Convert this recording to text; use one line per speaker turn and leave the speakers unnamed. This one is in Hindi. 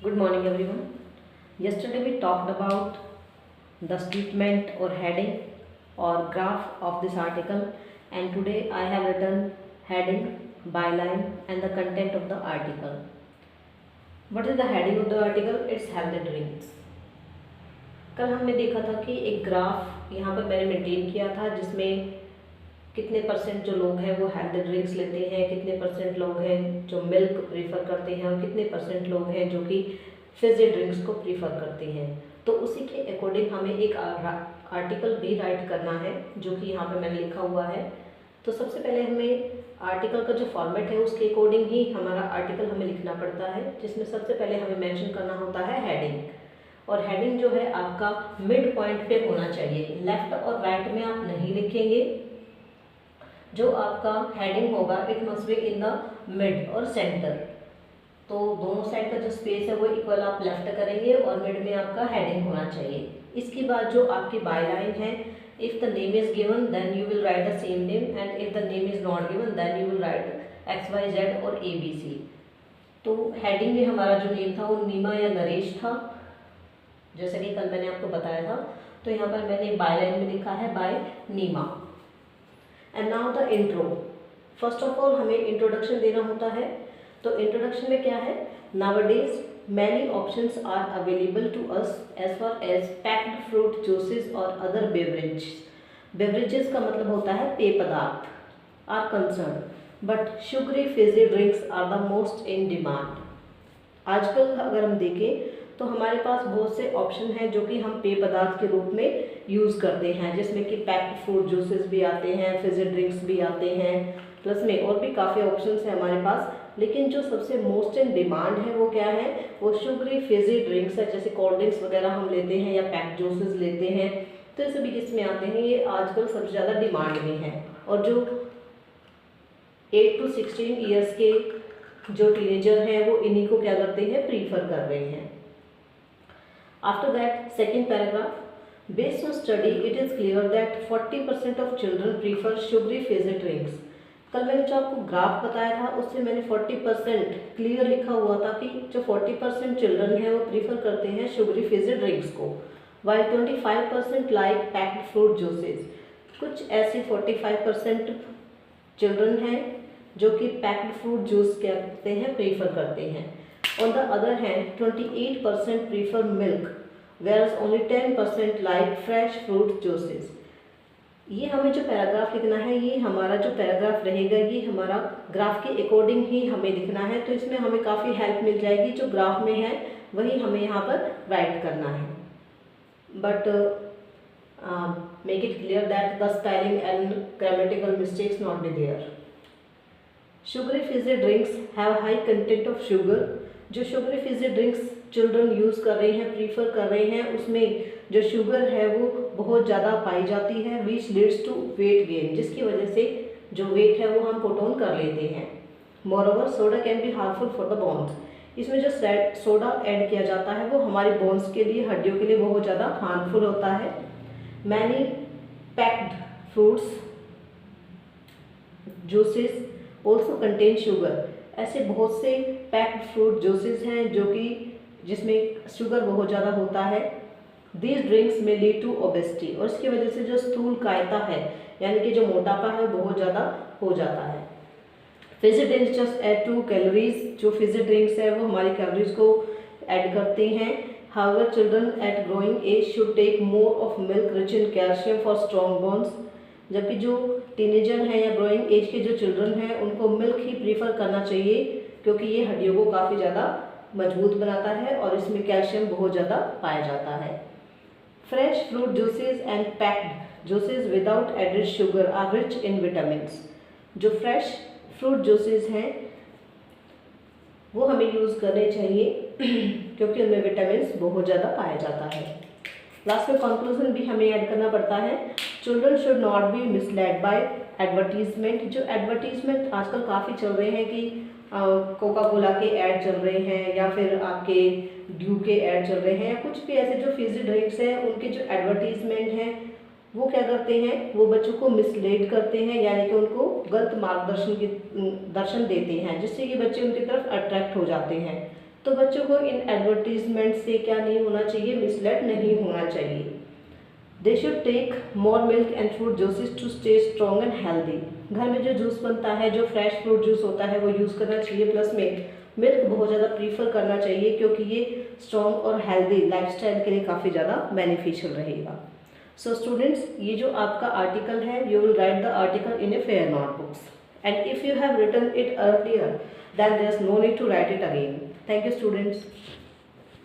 Good morning, everyone. Yesterday we talked about the statement or heading or graph of this article, and today I have written heading, byline, and the content of the article. What is the heading of the article? It's healthy drinks. कल हमने देखा था कि एक ग्राफ यहाँ पर मैंने मेंटेन किया था जिसमें कितने परसेंट जो लोग हैं वो हेल्दी ड्रिंक्स लेते हैं, कितने परसेंट लोग हैं जो मिल्क प्रीफर करते हैं और कितने परसेंट लोग हैं जो कि फिजी ड्रिंक्स को प्रीफर करते हैं। तो उसी के अकॉर्डिंग हमें एक आर्टिकल भी राइट करना है जो कि यहाँ पे मैंने लिखा हुआ है। तो सबसे पहले हमें आर्टिकल का जो फॉर्मेट है उसके अकॉर्डिंग ही हमारा आर्टिकल हमें लिखना पड़ता है, जिसमें सबसे पहले हमें मेंशन करना होता है हेडिंग। और हेडिंग जो है आपका मिड पॉइंट पे होना चाहिए, लेफ्ट और राइट में आप नहीं लिखेंगे। जो आपका हेडिंग होगा it must be in the mid और सेंटर। तो दोनों साइड का जो स्पेस है वो इक्वल आप लेफ्ट करेंगे और मिड में आपका हेडिंग होना चाहिए। इसके बाद जो आपकी बायलाइन है, if the name is given then you will write the same name, and if the name is not given then you will write XYZ और ABC। तो हेडिंग में हमारा जो नेम था वो नीमा या नरेश था, जैसे कि कल मैंने आपको बताया था। तो यहाँ पर मैंने बायलाइन में लिखा है by Neema. And now the intro. First of all हमें इंट्रोडक्शन देना होता है। तो इंट्रोडक्शन में क्या है, nowadays many options are available to us as far as packed fruit juices और अदर बेवरेजेस का मतलब होता है पेय पदार्थ are concern, but sugary fizzy drinks are the most in demand. आजकल अगर हम देखें तो हमारे पास बहुत से ऑप्शन हैं जो कि हम पेय पदार्थ के रूप में यूज़ करते हैं, जिसमें कि पैक्ड फ्रूट जूसेस भी आते हैं, फिजी ड्रिंक्स भी आते हैं, प्लस में और भी काफ़ी ऑप्शंस हैं हमारे पास। लेकिन जो सबसे मोस्ट इन डिमांड है वो क्या है, वो शुगरी फिजी ड्रिंक्स है। जैसे कोल्ड ड्रिंक्स वगैरह हम लेते हैं या पैक्ड जूसेस लेते हैं, तो ये सभी किस में आते हैं, ये आजकल सबसे ज़्यादा डिमांड में है। और जो 8 to 16 ईयर्स के जो टीनेजर हैं वो इन्हीं को क्या करते हैं, प्रीफर कर रहे हैं। After that, second paragraph, based on study, it is clear that 40% of children prefer sugary fizzy drinks. कल मैंने जो आपको ग्राफ बताया था उससे मैंने 40% क्लियर लिखा हुआ था कि जो 40% चिल्ड्रन हैं वो प्रीफर करते हैं शुगरी फिजी ड्रिंक्स को, while 25% like packed fruit juices. कुछ ऐसे 45% चिल्ड्रन हैं जो कि पैक्ड फ्रूट जूस कहते हैं प्रीफर करते हैं। On the other hand, 28% prefer milk, whereas only 10% like fresh fruit juices. ये हमें जो पैराग्राफ लिखना है, ये हमारा जो पैराग्राफ रहेगा ये हमारा ग्राफ के अकॉर्डिंग ही हमें लिखना है। तो इसमें हमें काफ़ी हेल्प मिल जाएगी, जो ग्राफ में है वही हमें यहाँ पर राइट करना है। But make it clear that the spelling and grammatical mistakes not be there. Sugary fizzy drinks have high content of sugar. जो sugary fizzy drinks children use कर रहे हैं, प्रीफर कर रहे हैं, उसमें जो शुगर है वो बहुत ज़्यादा पाई जाती है, which leads to weight gain, जिसकी वजह से जो वेट है वो हम पुट ऑन कर लेते हैं। Moreover soda can be harmful for the bones. इसमें जो सोडा ऐड किया जाता है वो हमारे बोन्स के लिए, हड्डियों के लिए बहुत ज़्यादा हार्मफुल होता है। Many packed fruits juices also contain sugar. ऐसे बहुत से पैक्ड फ्रूट जूसेस हैं जो कि जिसमें शुगर बहुत ज़्यादा होता है। दीज ड्रिंक्स में लीड टू ओबेसिटी, और इसकी वजह से जो स्थूल कायता है यानी कि जो मोटापा है वो बहुत ज़्यादा हो जाता है। Fizzy drinks just add to calories. जो फिजी ड्रिंक्स है वो हमारी कैलोरीज को ऐड करते हैं। However children at growing age should take more of milk rich in calcium for strong bones. जबकि जो टीनेजर हैं या ग्रोइंग एज के जो चिल्ड्रन हैं उनको मिल्क ही प्रीफर करना चाहिए, क्योंकि ये हड्डियों को काफ़ी ज़्यादा मजबूत बनाता है और इसमें कैल्शियम बहुत ज़्यादा पाया जाता है। Fresh fruit juices and packed juices without added sugar are rich in vitamins. जो फ्रेश फ्रूट जूसेस हैं वो हमें यूज़ करने चाहिए क्योंकि उनमें विटामिन्स बहुत ज़्यादा पाया जाता है। लास्ट में कंक्लूजन भी हमें ऐड करना पड़ता है। Children should not be misled by advertisement. जो एडवर्टीजमेंट आजकल काफ़ी चल रहे हैं कि कोका कोला के ऐड चल रहे हैं या फिर आपके ड्यू के ऐड चल रहे हैं या कुछ भी ऐसे जो फिजी ड्रिंक्स हैं उनके जो एडवर्टीजमेंट हैं वो क्या करते हैं, वो बच्चों को मिसलीड करते हैं, यानी कि उनको गलत मार्गदर्शन देते हैं, जिससे कि बच्चे उनकी तरफ अट्रैक्ट हो जाते हैं। तो बच्चों को इन एडवर्टीजमेंट से क्या नहीं होना चाहिए, मिसलेड नहीं होना चाहिए। They should take more milk and fruit juices to stay strong and healthy. घर में जो जूस बनता है, जो फ्रेश फ्रूट जूस होता है वो यूज़ करना चाहिए। प्लस में मिल्क बहुत ज़्यादा प्रीफर करना चाहिए, क्योंकि ये स्ट्रॉन्ग और हेल्दी लाइफस्टाइल के लिए काफ़ी ज़्यादा बेनिफिशियल रहेगा। सो स्टूडेंट्स, ये जो आपका आर्टिकल है, you will write the article in a fair notebooks, and if you have written it earlier then there is no need to write it again. Thank you students.